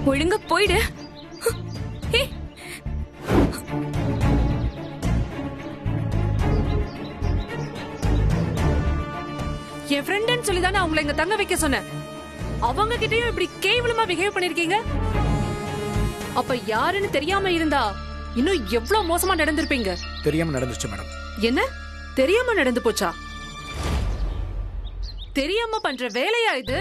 ஒழுங்க போயிடு. என் ஃப்ரெண்ட்னு சொல்லி தானே அவங்களை இங்க தங்க வைக்க சொன்னேன். அவங்க கிட்டயும் இப்படி கேவலமா பிஹேவ் பண்ணிருக்கீங்க. அப்ப யாருன்னு தெரியாம இருந்தா இன்னும் எவ்வளவு மோசமா நடந்திருப்பீங்க. தெரியாம நடந்துச்சு மேடம். என்ன தெரியாம நடந்து போச்சா? தெரியாம பண்ற வேலையா இது?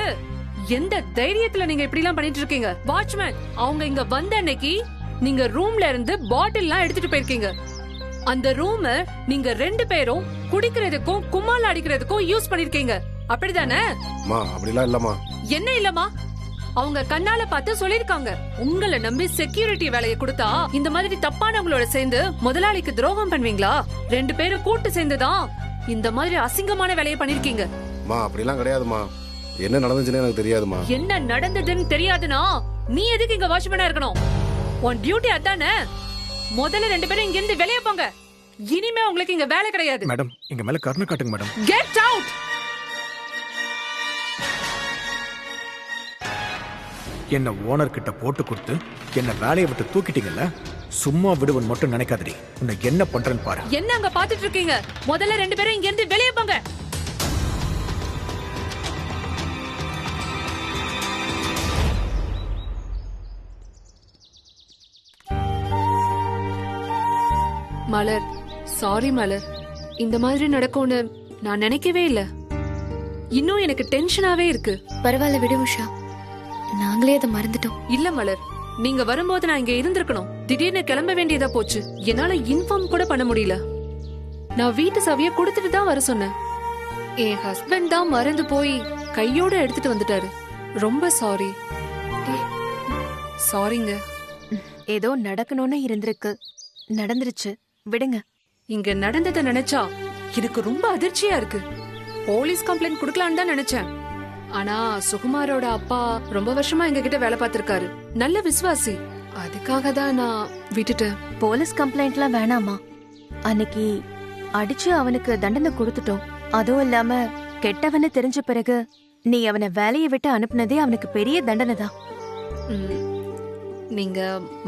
எந்த தைரியத்துல நீங்க இப்படி எல்லாம் பண்ணிட்டு இருக்கீங்க? வாட்ச்மேன், அவங்க இங்க வந்த அன்னைக்கு நீங்க ரூம்ல இருந்து பாட்டில் எல்லாம் எடுத்துட்டு போயிருக்கீங்க. அந்த ரூம நீங்க 2 பேரும் குடிக்கிறதுக்கும் கும்மால் அடிக்கிறதுக்கும் யூஸ் பண்ணிருக்கீங்க, அப்படிதானே? அப்படிலாம் இல்லம்மா. என்ன இல்லம்மா? அவங்க கண்ணால பார்த்து சொல்லிருக்காங்க. உங்களை நம்பி செக்யூரிட்டி வேலையை கொடுத்தா இந்த மாதிரி தப்பானவங்களோட சேர்ந்து முதலாளிக்கு துரோகம் பண்ணுவீங்களா? 2 பேரும் கூட்டு சேர்ந்துதான் இந்த மாதிரி அசிங்கமான வேலையை பண்ணிருக்கீங்க. அப்படிலாம் கிடையாதுமா. என்ன நடந்துச்சுன்னு எனக்கு தெரியாதுமா. என்ன நடந்ததுன்னு தெரியாதுன்னா நீ எதுக்கு இங்க வாட்ச்மேனா இருக்கணும்? உன் டியூட்டி அதானே. முதல்ல 2 பேரும் இங்க இருந்து வெளியே போங்க. இனிமே உங்களுக்கு இங்க வேலை கிடையாது. மேடம், இங்க மேல கருணை காட்டுங்க மேடம். Get out. என்ன ஓனர் கிட்ட போட்டு கொடுத்து என்ன வேலையை விட்டு தூக்கிட்டீங்கல்ல, சும்மா விடுவன் மட்டும் நினைக்காதடி. உன்னை என்ன பண்றேன்னு பாரு. என்ன அங்க பாத்துட்டு இருக்கீங்க? முதல்ல 2 பேரும் இங்க இருந்து வெளியே போங்க. மலர், சாரி மலர். இந்த மாதிரி நடக்கும்னு நான் நினைக்கவே இல்ல. இன்னும் எனக்கு டென்ஷனாவே இருக்கு. பரவாயில்ல விடு உஷா, நாங்களே அதை மறந்துட்டோம். இல்ல மலர், நீங்க வரும்போது நான் இங்க இருந்திருக்கணும். திடீர்னு கிளம்ப வேண்டியதா போச்சு. என்னால இன்ஃபார்ம் கூட பண்ண முடியல. நான் வீட்டு சாவியை கொடுத்துட்டு தான் வர சொன்னேன். என் ஹஸ்பண்ட் தான் மறந்து போய் கையோட எடுத்துட்டு வந்துட்டாரு. ரொம்ப சாரி. சாரிங்க. ஏதோ நடக்கணும்னு இருந்திருக்கு, நடந்துருச்சு, விடுங்க. இங்க நடந்ததை நினைச்சா எனக்கு ரொம்ப அதிர்ச்சியா இருக்கு. போலீஸ் கம்ப்ளைண்ட் குடுக்கலான்னு தான் நினைச்சேன். ஆனா சுகுமாரோட அப்பா ரொம்ப வருஷமா எங்க கிட்ட வேலை பார்த்திருக்காரு. நல்ல விசுவாசி. அதுக்காக தான் நான் விட்டுட்டேன். போலீஸ் கம்ப்ளைண்ட்லாம் வேணாமா. அன்னைக்கு அடிச்சு அவனுக்கு தண்டனை கொடுத்துட்டோம். அதுவும் இல்லாம கெட்டவன்னு தெரிஞ்ச பிறகு நீ அவனை வேலையை விட்டு அனுப்புனதே அவனுக்கு பெரிய தண்டனை தான். நீங்க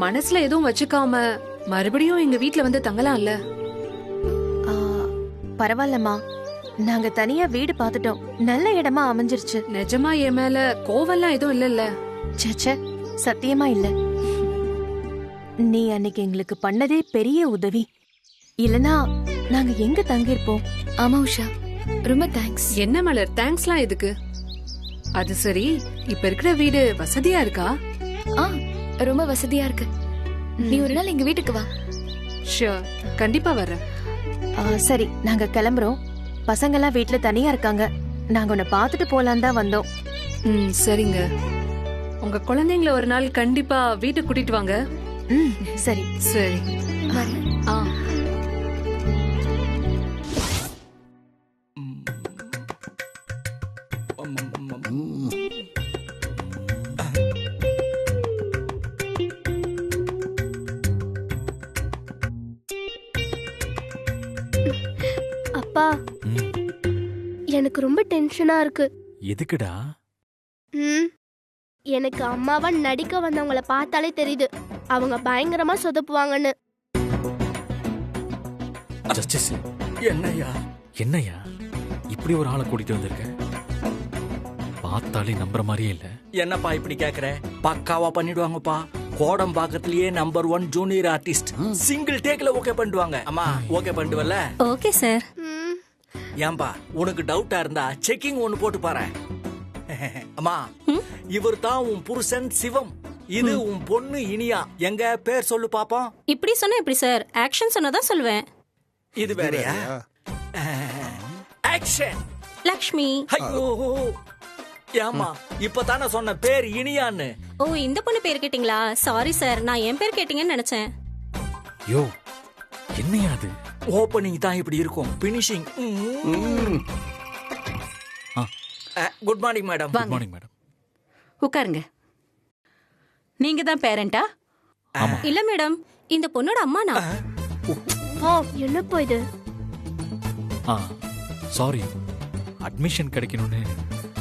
மனசுல எதுவும் வச்சுக்காம மறுபடியும் எங்க வீட்ல வந்து தங்கலாம்ல? பரவாயில்லம்மா, நாங்க தனியா வீடு பார்த்துட்டோம். நல்ல இடமா அமைஞ்சிருச்சு. நிஜமா என் மேல கோவம்லாம் எதுவும் இல்லல்ல? சச்ச, சத்தியமா இல்ல. நீ அன்னைக்கு எங்களுக்கு பண்ணதே பெரிய உதவி. இல்லனா நாங்க எங்க தங்கிருப்போம்? ஆமா உஷா, ரொம்ப தேங்க்ஸ். என்ன மலர், தேங்க்ஸ்லாம் எதுக்கு? அது சரி, இப்ப இருக்கிற வீடு வசதியா இருக்கா? ரொம்ப வசதியா இருக்கு. நீ ஒரு நாள் எங்க வீட்டுக்கு வா. ஷூர், கண்டிப்பா வரேன். சரி, நாங்க கிளம்புறோம். பசங்கெல்லாம் வீட்டுல தனியா இருக்காங்க. நாங்க உன்னை பாத்துட்டு போலான்னு தான் வந்தோம். சரிங்க. உங்க குழந்தைங்களை ஒரு நாள் கண்டிப்பா வீட்டுக்கு கூட்டிட்டு வாங்க. சரி சரி. அப்பா, எனக்கு ரொம்ப டென்ஷனா இருக்கு. எதுக்குடா? எனக்கு அம்மாவா நடிக்க வந்தவங்கள பார்த்தாலே தெரியுது அவங்க பயங்கரமா சொதப்புவாங்கன்னு. என்னையா என்னையா இப்படி ஒரு ஆளை கூட்டிட்டு வந்திருக்க? பார்த்தாலே நம்புற மாதிரியே இல்ல. என்னப்பா இப்படி கேக்குற? பக்காவா பண்ணிடுவாங்கப்பா. கோடம்பாக்கத்திலேயே நம்பர் 1 ஜூனியர் ஆர்டிஸ்ட். சிங்கிள் டேக்ல ஓகே பண்ணிடுவாங்க. அம்மா ஓகே பண்ணிடுவல்ல? Okay sir. ஏன்பா உனக்கு டவுட்டா இருந்தா செக்கிங் ஒன்னு போட்டு பாரு. அம்மா, இவர் தான் உன் புருஷன் சிவம். இது உன் பொண்ணு இனியா. எங்க பேர் சொல்லு பாப்போம். இப்படி சொன்னா எப்படி சார்? ஆக்ஷன் சொன்னதான் சொல்லுவேன். இது வேறயா? ஆக்ஷன். லக்ஷ்மி. ஐயோ, ஏமா இப்பதானே சொன்ன பேர் இனியான்னு. ஓ, இந்த பொண்ணு பேர் கேட்டீங்களா? சாரி சார், நான் என் பேர் கேட்டீங்கன்னு நினைச்சேன். யோ, என்னையா அது? ஓப்பனிங் தான் இப்படி இருக்கும். Finishing. Good morning madam. Good morning madam. உட்காருங்க. நீங்க தான் பேரண்டா? இல்ல மேடம், இந்த பொண்ணோட அம்மா நான். என்னப்பா இது? சாரி, அட்மிஷன் கிடைக்கணும்னு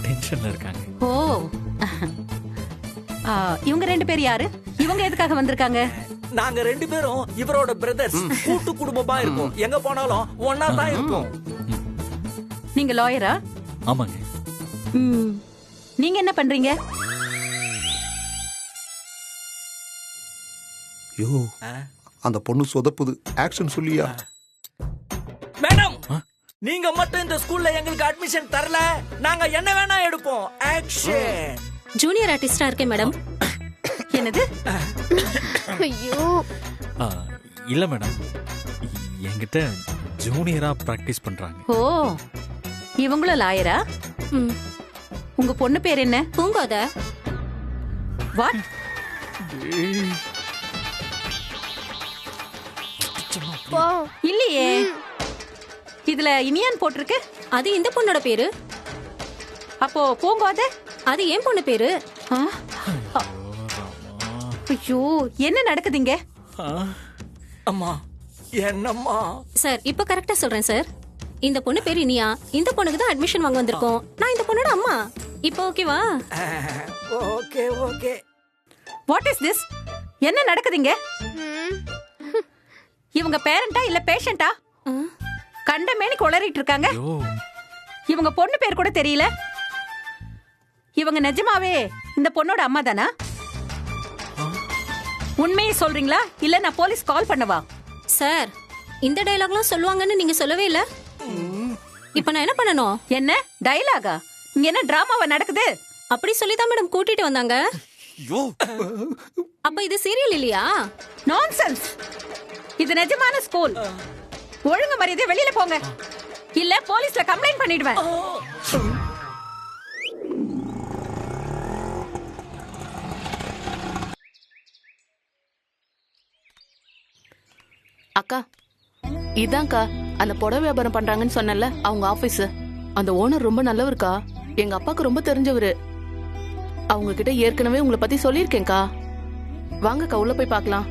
டென்ஷன்ல இருக்காங்க. ஓ, இவங்க 2 பேர் யாரு? இவங்க எதுக்காக வந்திருக்காங்க? நாங்க 2 பேரும் இவரோட பிரதர்ஸ். கூட்டு குடும்பமா இருக்கும். எங்க போனாலும் ஒன்னா தான் இருப்போம். நீங்க லாயரா? ஆமாங்க. நீங்க என்ன பண்றீங்க? யோ, அந்த பொண்ணு சொதப்புது. ஆக்ஷன் சொல்லியா? மேடம், நீங்க மட்டும் இந்த ஸ்கூல்ல எங்களுக்கு அட்மிஷன் தரல, நாங்க என்ன வேணா எடுப்போம். ஆக்ஷன். ஜூனியர் ஆர்டிஸ்டா இருக்கேன் மேடம். என்னது? ஐயோ, இல்ல மேடம், என்கிட்ட ஜூனியரா பிராக்டிஸ் பண்றாங்க. ஓ, இவங்களும் லாயரா? உங்க பொண்ணு பேர் என்ன? பூங்கோத. வாட்? இல்லையே, இதுல இனியான் போட்டிருக்கு. அது இந்த பொண்ணோட பேரு. அப்போ பூங்கோத அது ஏன் பொண்ணு பேரு. ஐயோ, என்ன நடக்குதுங்க? அம்மா, என்னம்மா? சார், இப்ப கரெக்டா சொல்றேன் சார். இந்த பொண்ணு பேரு இனியா. இந்த பொண்ணுக்கு தான் அட்மிஷன் வாங்க வந்திருக்கோம். நான் இந்த பொண்ணோட அம்மா. இப்போ ஓகேவா? Okay okay. What is this? என்ன நடக்குதுங்க? இவங்க பேரண்டா இல்ல பேஷண்டா? கண்டமேனி குளறிட்டு இருக்காங்க. இவங்க பொண்ணு பேர் கூட தெரியல. இவங்க நிஜமாவே இந்த பொண்ணோட அம்மா தானா? உண்மையை சொல்றீங்களா இல்ல நான் போலீஸ் கால் பண்ணவா? சார், இந்த டயலாக்லாம் சொல்லுவாங்கன்னு நீங்க சொல்லவே இல்ல. இப்ப நான் என்ன பண்ணணும்? என்ன டயலாகா? இங்க என்ன டிராமாவா நடக்குது? அப்படி சொல்லிதான் மேடம் கூட்டிட்டு வந்தாங்க. அப்ப இது சீரியல் இல்லையா? நான்சென்ஸ். இது நிஜமான ஸ்கூல். ஒழுங்கு மரியாதை வெளியில போங்க, இல்ல போலீஸ்ல கம்ப்ளைண்ட் பண்ணிடுவேன். அக்கா, இதான்க்கா அந்த புடவை வியாபாரம் பண்றாங்கன்னு சொன்னல, அவங்க ஆபீஸ். அந்த ஓனர் ரொம்ப நல்லவருக்கா. எங்க அப்பாக்கு ரொம்ப தெரிஞ்சவரு. அவங்க கிட்ட ஏற்கனவே உங்களை பத்தி சொல்லியிருக்கேன்க்கா. வாங்கக்கா, உள்ள போய் பார்க்கலாம்.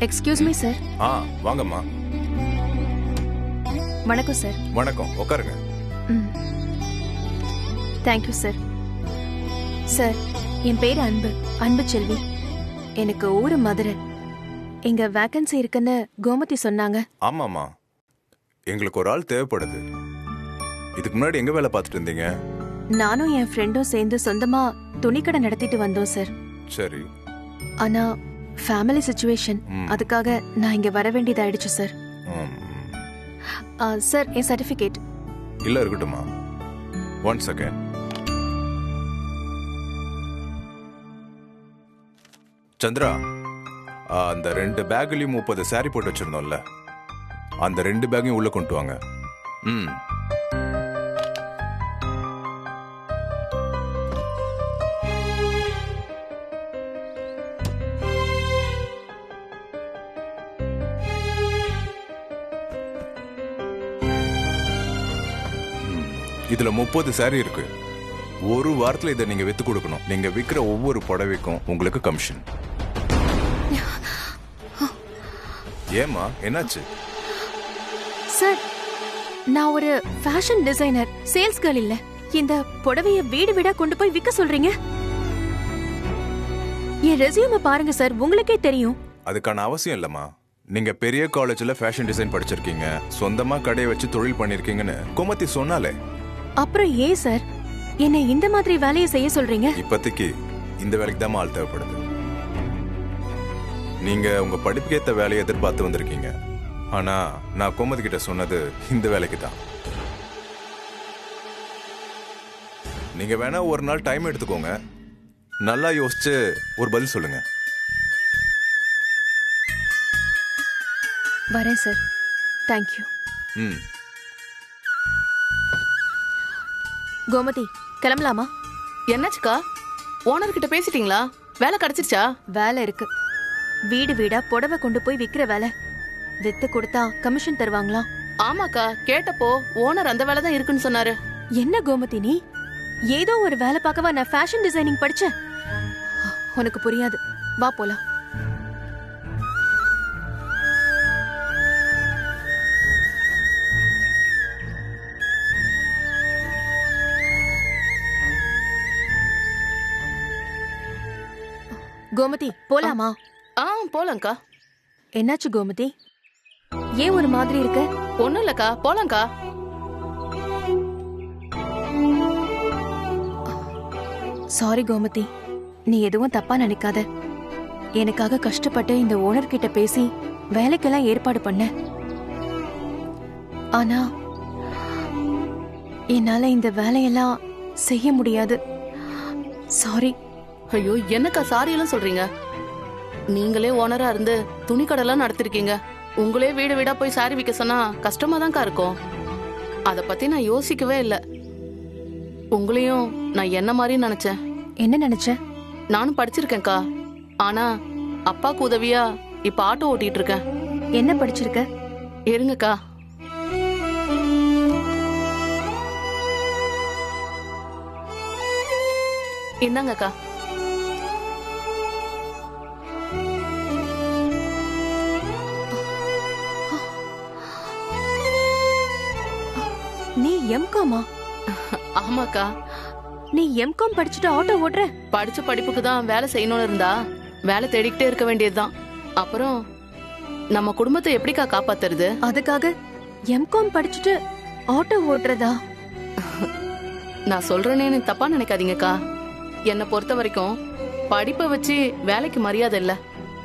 Excuse me sir. வாங்கம்மா. வணக்கம் சார். வணக்கம், உட்காருங்க. Thank you sir. சார், என் பேரு அன்பு செல்வி. எனக்கு ஊரு மதுரை. இங்க வேகன்சி இருக்குன்னு கோமதி சொன்னாங்க. ஆமாமா, எங்களுக்கு ஒரு ஆள் தேவைப்படுது. இதுக்கு முன்னாடி எங்க வேலை பார்த்துட்டு இருந்தீங்க? நானும் என் ஃப்ரெண்டும் சேர்ந்து சொந்தமா துணிக்கடை நடத்திட்டு வந்தோம் சார். சரி. ஆனா ஃபேமிலி சிச்சுவேஷன், அதுக்காக நான் இங்க வர வேண்டியதாயிடுச்சு சார். சார், என் சர்டிபிகேட். இல்ல, இருக்கட்டுமா. 1 செகண்ட். சந்திரா, அந்த 2 பேக்லயும் 30 சாரி போட்டு வச்சிருந்தோம்ல, அந்த 2 பேக்கையும் உள்ள கொண்டு வாங்க. இதுல 30 சாரி இருக்கு. ஒரு வாரத்துல இதை நீங்க வித்து கொடுக்கணும். நீங்க விக்கிற ஒவ்வொரு புடவைக்கும் உங்களுக்கு கமிஷன். ஏமா, என்னாச்சு? சார், நான் ஒரு ஃபேஷன் டிசைனர், சேல்ஸ் கேர்ள் இல்ல. இந்த புடவைய வீடு வீடா கொண்டு போய் விக்க சொல்றீங்க? என் ரெஸ்யூமை பாருங்க சார், உங்களுக்கே தெரியும். அதுக்கான அவசியம் இல்லம்மா. நீங்க பெரிய காலேஜ்ல ஃபேஷன் டிசைன் படிச்சிருக்கீங்க, சொந்தமா கடையை வச்சு தொழில் பண்ணிருக்கீங்கன்னு கோமதி சொன்னாலே. அப்புறம் ஏன் சார் என்ன இந்த மாதிரி வேலையை செய்ய சொல்றீங்க? இப்போதைக்கு இந்த வேலைக்கு தான் ஆள் தேவைப்படுது. நீங்க உங்க படிப்புக்கேத்த வேலையை எதிர்பார்த்து வந்திருக்கீங்க. ஆனா நான் கோமதி கிட்ட சொன்னது இந்த வேலைக்கு தான். நீங்க வேணா ஒரு நாள் டைம் எடுத்துக்கோங்க, நல்லா யோசிச்சு ஒரு பதில் சொல்லுங்க. வரேன் சார். தேங்க்யூ. கோமதி, கிளம்பலாமா? என்னாச்சுக்கா? ஓனர் கிட்ட பேசிட்டீங்களா? வேலை கிடைச்சிருச்சா? வேலை இருக்கு. வீடு வீடா புடவை கொண்டு போய் விக்கிற வேலை. வித்து கொடுத்தா கமிஷன் தருவாங்களா? ஆமாக்கா, கேட்டப்போ ஓனர் அந்த வேலை தான் இருக்குன்னு சொன்னாரு. என்ன கோமதி, நீ ஏதோ ஒரு வேலை பார்க்கவா நான் ஃபேஷன் டிசைனிங் படிச்சேன்? உனக்கு புரியாது. வா போலாம். கோமதி போலாமா? போலாம்க்கா. என்னாச்சு கோமதி, ஏன் ஒரு மாதிரி இருக்க? ஒண்ணும் இல்லக்கா, போலாம்க்கா. சாரி கோமதி, நீ எதுவும் தப்பா நினைக்காத. எனக்காக கஷ்டப்பட்டு இந்த ஓனர் கிட்ட பேசி வேலைக்கெல்லாம் ஏற்பாடு பண்ண. ஆனா என்னால இந்த வேலையெல்லாம் செய்ய முடியாது. சாரி. ஐயோ, என்னக்கா சாரி எல்லாம் சொல்றீங்க? நீங்களே ஓனரா இருந்து துணி கடைலாம் நடத்திருக்கீங்க. உங்களே வீடு வீடா போய் சாரி விற்க சொன்னா கஷ்டமா தான்க்கா இருக்கும். அத பத்தி நான் யோசிக்கவே இல்லை. உங்களையும் நான் என்ன மாதிரி நினைச்சேன். என்ன நினைச்ச? நானும் படிச்சிருக்கேன்க்கா. ஆனா அப்பாக்கு உதவியா இப்ப ஆட்டோ ஓட்டிட்டு இருக்கேன். என்ன படிச்சிருக்க? இருங்கக்கா. இந்தாங்கக்கா. நீ எம்காமா? ஆமாக்கா. நீ எம்காம் படிச்சுட்டு ஆட்டோ ஓட்டுற? படிச்ச படிப்புக்கு தான் வேலை செய்யணும்னு இருந்தா வேலை தேடிக்கிட்டே இருக்க வேண்டியதுதான். அப்புறம் நம்ம குடும்பத்தை எப்படிக்கா காப்பாத்துறது? அதுக்காக எம்காம் படிச்சுட்டு ஆட்டோ ஓட்டுறதா? நான் சொல்றேன்னு தப்பா நினைக்காதீங்கக்கா. என்னை பொறுத்த வரைக்கும் படிப்பை வச்சு வேலைக்கு மரியாதை இல்ல.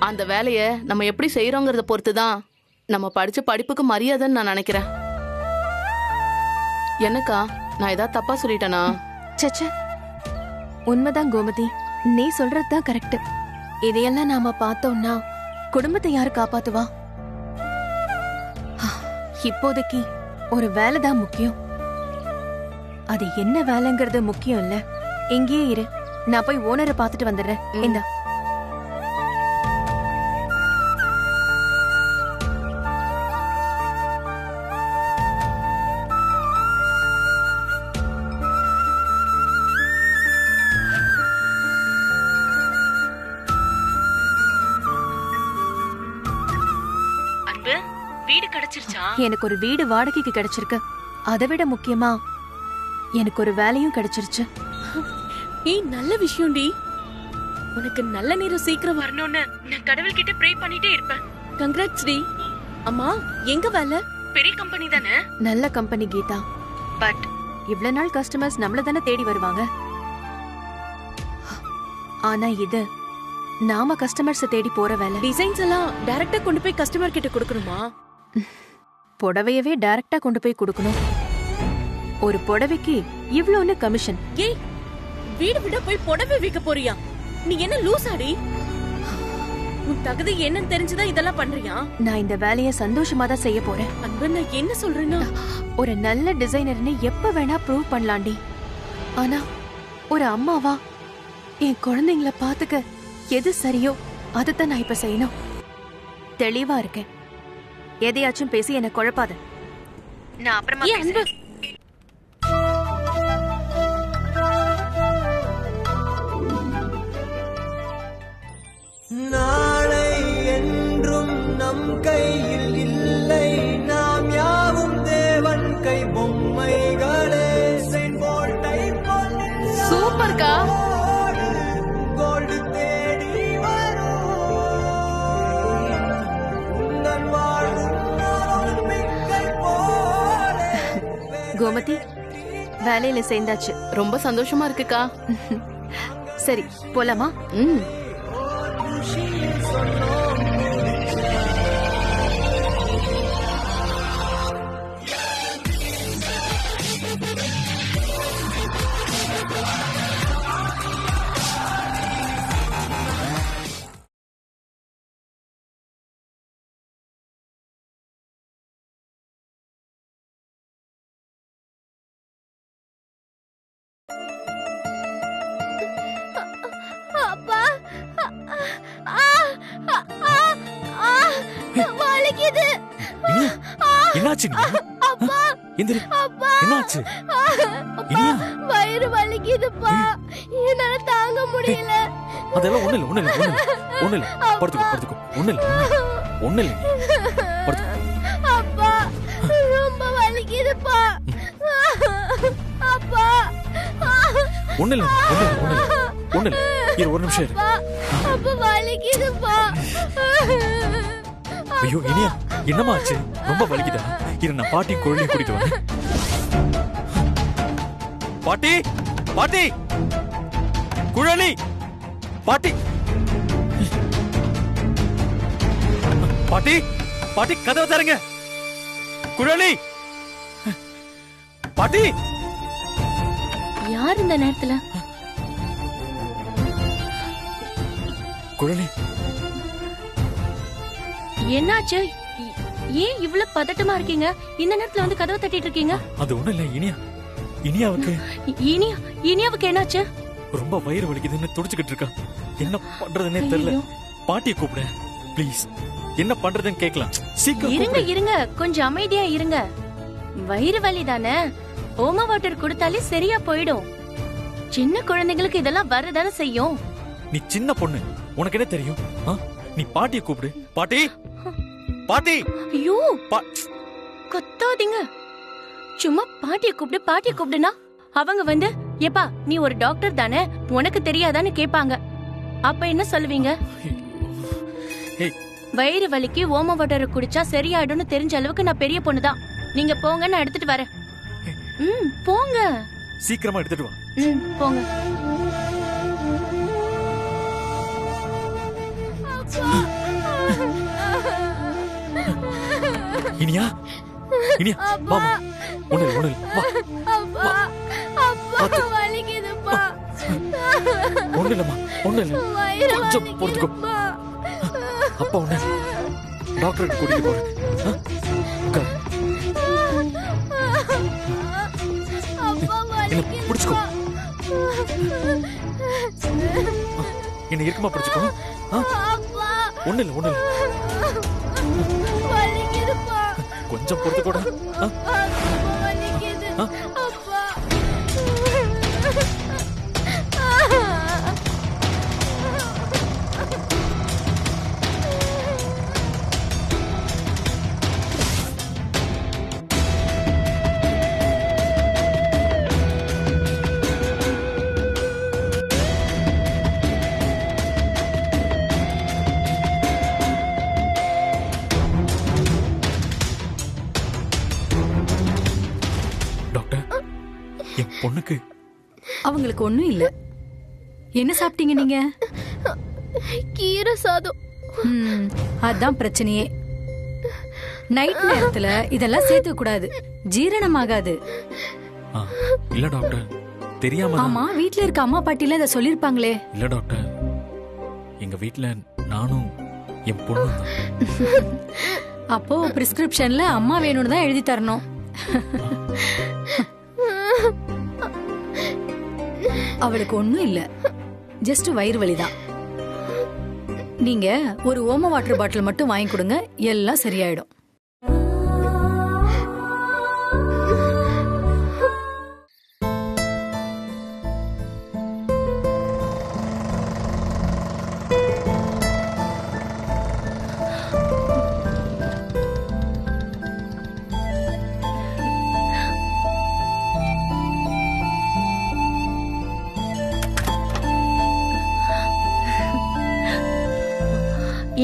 அந்த வேலைய நம்ம எப்படி செய்யறோங்கிறத பொறுத்துதான் நம்ம படிச்ச படிப்புக்கு மரியாதைன்னு நான் நினைக்கிறேன். என்னக்கா, நான் ஏதாவது தப்பா சொல்லிட்டேனா? சச்சா, உண்மைதான் கோமதி, நீ சொல்றதுதான் கரெக்ட். இதையெல்லாம் நாம பார்த்தோம்னா குடும்பத்தை யாரு காப்பாத்துவா? இப்போதைக்கு ஒரு வேலைதான் முக்கியம். அது என்ன வேலைங்கிறது முக்கியம் இல்ல. இங்கேயே இரு, நான் போய் ஓனரை பார்த்துட்டு வந்துடுறேன். இந்தா. வீடு கிடைச்சிருச்சா? எனக்கு ஒரு வீடு வாடகைக்கு கிடைச்சிருக்கு. அதை விட முக்கியமா எனக்கு ஒரு வேலையும் கிடைச்சிருச்சு. நல்ல விஷயம்டி. உனக்கு நல்ல நேரம் சீக்கிரம் வரணும்னு நான் கடவுள் கிட்ட ப்ரே பண்ணிட்டே இருப்பேன். கங்க்ராட்ஸ் டி. அம்மா, எங்க வேலை? பெரிய கம்பெனி தானே? நல்ல கம்பெனி கீதா. பட் இவ்வளவு நாள் கஸ்டமர்ஸ் நம்மள தானே தேடி வருவாங்க. ஆனா இது நாம கஸ்டமர்ஸ் தேடி போற வேலை. டிசைன்ஸ் எல்லாம் டைரக்டா கொண்டு போய் கஸ்டமர் கிட்ட கொடுக்கணுமா? புடவையவே டைரக்டா கொண்டு போய் கொடுக்கணும். ஒரு புடவைக்கு இவ்வளவுன்னு கமிஷன். ஏய், வீடு விட போய் புடவை விற்க போறியா? நீ என்ன லூசாடி? உன் தகுதி என்னன்னு தெரிஞ்சுதான் இதெல்லாம் பண்றியா? நான் இந்த வேலையை சந்தோஷமா தான் செய்ய போறேன். அன்பு, நான் என்ன சொல்றேன்னா, ஒரு நல்ல டிசைனர்னு எப்ப வேணா ப்ரூவ் பண்ணலாண்டி. ஆனா ஒரு அம்மாவா என் குழந்தைங்கள பாத்துக்க எது சரியோ அதைத்தான் நான் இப்ப செய்யணும். தெளிவா இருக்கேன். எதையாச்சும் பேசி என்ன குழப்பாத. நான் அப்புறமா பேசுறேன். நாளை என்றும் நம் கையில் இல்லை. நாம் யாவும் தேவன் கை பொம்மைகளே. சூப்பர்க்கா. கோல்டு தேடி வரும் உந்தன் வாழும் போல. கோமதி, வேலையில சேர்ந்தாச்சு. ரொம்ப சந்தோஷமா இருக்குக்கா. சரி, போலாமா? அப்பா, வலிக்குது. என்னாச்சு? அப்பா, எந்திரி. அப்பா, என்னாச்சு? அப்பா, வயிறு வலிக்குதுப்பா. என்னால தாங்க முடியல. அதெல்லாம் ஒண்ணு இல்ல. படுத்துக்கோ. ஒண்ணு இல்ல. அப்பா, ரொம்ப வலிக்குதுப்பா. அப்பா, ஒண்ணு இல்ல. இரு, ஒரு நிமிஷம் இரு. அப்பா வலிக்குதுப்பா. ஐயோ இனியா என்னமா ஆச்சு? ரொம்ப வலிக்குதா? இரு நான் பாட்டி குழந்தையும் கூட்டிட்டு வரேன். பாட்டி பாட்டி குழலி பாட்டி பாட்டி பாட்டி கதவை தரங்க. குழலி பாட்டி. யார் இந்த நேரத்துல? குழலி என்னாச்சு? ஏன் இவ்வளவு பதட்டமா இருக்கீங்க? இந்த நேரத்துல வந்து கதவை தட்டிட்டு இருக்கீங்க? அது ஒண்ணு இல்ல இனியா. இனியாவுக்கு இனியாவுக்கு என்னாச்சு? ரொம்ப வயிறு வலிக்குதுன்னு துடிச்சுக்கிட்டு இருக்கா. என்ன பண்றதுன்னே தெரியல. பாட்டியை கூப்பிடு ப்ளீஸ். என்ன பண்றதுன்னு கேட்கலாம். சீக்கிரம் இருங்க இருங்க, கொஞ்சம் அமைதியா இருங்க. வயிறு வலி தானே, ஓமா வாட்டர் கொடுத்தாலே சரியா போயிடும். சின்ன குழந்தைங்களுக்கு இதெல்லாம் வரதானே செய்யும். நீ சின்ன பொண்ணு, உனக்கு என்ன தெரியும்? நீ பாட்டியை கூப்பிடு. பாட்டி பாட்டி. ஐயோ கத்தாதீங்க. சும்மா பாட்டியை கூப்பிடு பாட்டியை கூப்பிடுனா அவங்க வந்து ஏப்பா நீ ஒரு டாக்டர் தானே, உனக்கு தெரியாதான்னு கேட்பாங்க. அப்ப என்ன சொல்லுவீங்க? வயிறு வலிக்கு ஓம வாட்டர் குடிச்சா சரியாயிடும்னு தெரிஞ்ச அளவுக்கு நான் பெரிய பொண்ணுதான். நீங்க போங்க, நான் எடுத்துட்டு வரேன். போங்க, சீக்கிரமா எடுத்துட்டு வா. போங்க. இனியா இனியா வாமா. ஒண்ணு ஒண்ணு வா. அப்பா அப்பா வலிக்குதுப்பா. ஒண்ணு இல்லம்மா ஒண்ணு இல்ல, கொஞ்சம் பொறுத்துக்கோ. அப்பா ஒண்ணு டாக்டர் கூட்டிட்டு போறேன். என்ன பிடிச்சுக்கோ. என்ன இருக்குமா பிடிச்சுக்கோ. ஒண்ணு இல்ல ஒண்ணு இல்ல, கொஞ்சம் பொறுத்துக்கோடா. பொண்ணுக்கு அவங்களுக்கு ஒண்ணும் இல்ல. என்ன சாப்பிட்டீங்க நீங்க? கீரை சாதம். அதான் பிரச்சனையே. நைட் நேரத்துல இதெல்லாம் சேர்த்து கூடாது, ஜீரணமாகாது. இல்ல டாக்டர், தெரியாம. ஆமா, வீட்ல இருக்க அம்மா பாட்டில இத சொல்லிருப்பாங்களே. இல்ல டாக்டர், எங்க வீட்ல நானும் என் பொண்ணு தான். அப்போ பிரிஸ்கிரிப்ஷன்ல அம்மா வேணும்னு தான் எழுதி தரணும். அவளுக்கு ஒண்ணும் இல்ல, ஜஸ்ட் வயிறு வலிதான். நீங்க ஒரு ஓம வாட்டர் பாட்டில் மட்டும் வாங்கி கொடுங்க, எல்லாம் சரியாயிடும்.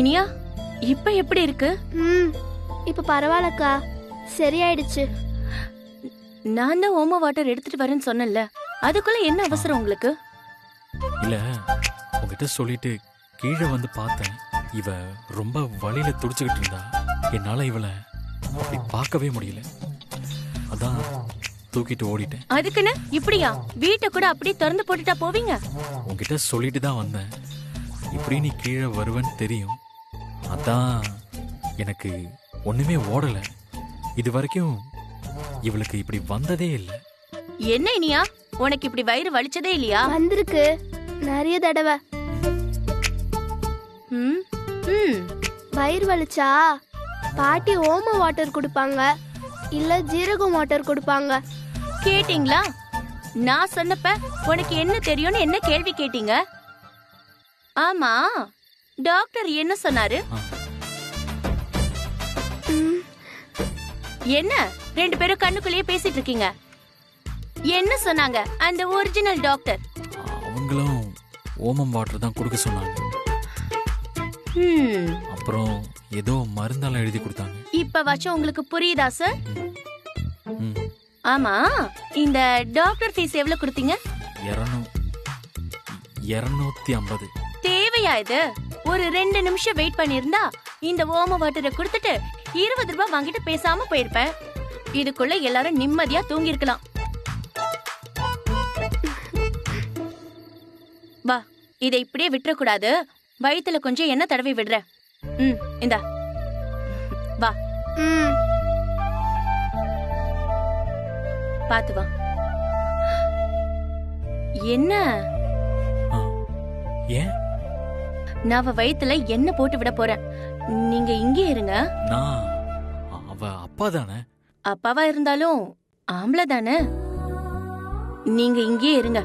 இனியா, இப்ப எப்படி இருக்கு? இப்ப பரவாயில்லக்கா, சரியாயிடுச்சு. நான் தான் ஓம வாட்டர் எடுத்துட்டு வரேன்னு சொன்னேன்ல, அதுக்குள்ள என்ன அவசரம் உங்களுக்கு? இல்ல, உங்ககிட்ட சொல்லிட்டு கீழே வந்து பார்த்தேன். இவ ரொம்ப வலியில துடிச்சுக்கிட்டு இருந்தா. என்னால இவளை அப்படி பார்க்கவே முடியல. அதான் தூக்கிட்டு ஓடிட்டேன். அதுக்குன்னு இப்படியா வீட்டை கூட அப்படியே திறந்து போட்டுட்டா போவீங்க? உங்ககிட்ட சொல்லிட்டு தான் வந்தேன். இப்படி நீ கீழே வருவேன்னு தெரியும். அதான் எனக்கு ஒண்ணுமே ஓடல. இது வரைக்கும் இவளுக்கு இப்படி வந்ததே இல்லை. என்ன இனியா, உனக்கு இப்படி வயிறு வலிச்சதே இல்லையா? வந்திருக்கு நிறைய தடவை. வயிறு வலிச்சா பாட்டி ஓம வாட்டர் கொடுப்பாங்க, இல்ல ஜீரகம் வாட்டர் கொடுப்பாங்க. கேட்டீங்களா? நான் சொன்னப்ப உனக்கு என்ன தெரியும்னு என்ன கேள்வி கேட்டீங்க? ஆமா, டாக்டர் என்ன சொன்னாரு? என்ன ரெண்டு பேரும் கண்ணுக்குள்ளேயே பேசிட்டு இருக்கீங்க? என்ன சொன்னாங்க அந்த ஒரிஜினல் டாக்டர்? அவங்களும் ஓமம் வாட்டர் தான் கொடுக்க சொன்னாங்க. அப்புறம் ஏதோ மருந்தெல்லாம் எழுதி கொடுத்தாங்க. இப்ப வச்சு உங்களுக்கு புரியுதா சார்? ம். ஆமா, இந்த டாக்டர் ஃபீஸ் எவ்வளவு கொடுத்தீங்க? 250. தேவையா இது? ஒரு 2 நிமிஷம் வெயிட் பண்ணிருந்தா இந்த ஓம வாட்டரை கொடுத்துட்டு 20 ரூபாய் வாங்கிட்டு பேசாம போயிருப்பேன். இதுக்குள்ள எல்லாரும் நிம்மதியா தூங்கி இருக்கலாம். வா, இதை இப்படியே விட்டுற கூடாது. வயித்துல கொஞ்சம் எண்ணெய் தடவி விடுற. இந்தா வா. பாத்து வா. என்ன? ஏன்? நான் வயித்துல எண்ணெய் போட்டு விட போறேன். நீங்க இங்கே இருங்க. நான் அவ அப்பா தானே? அப்பாவா இருந்தாலும் ஆம்பளை தானே. நீங்க இங்கே இருங்க.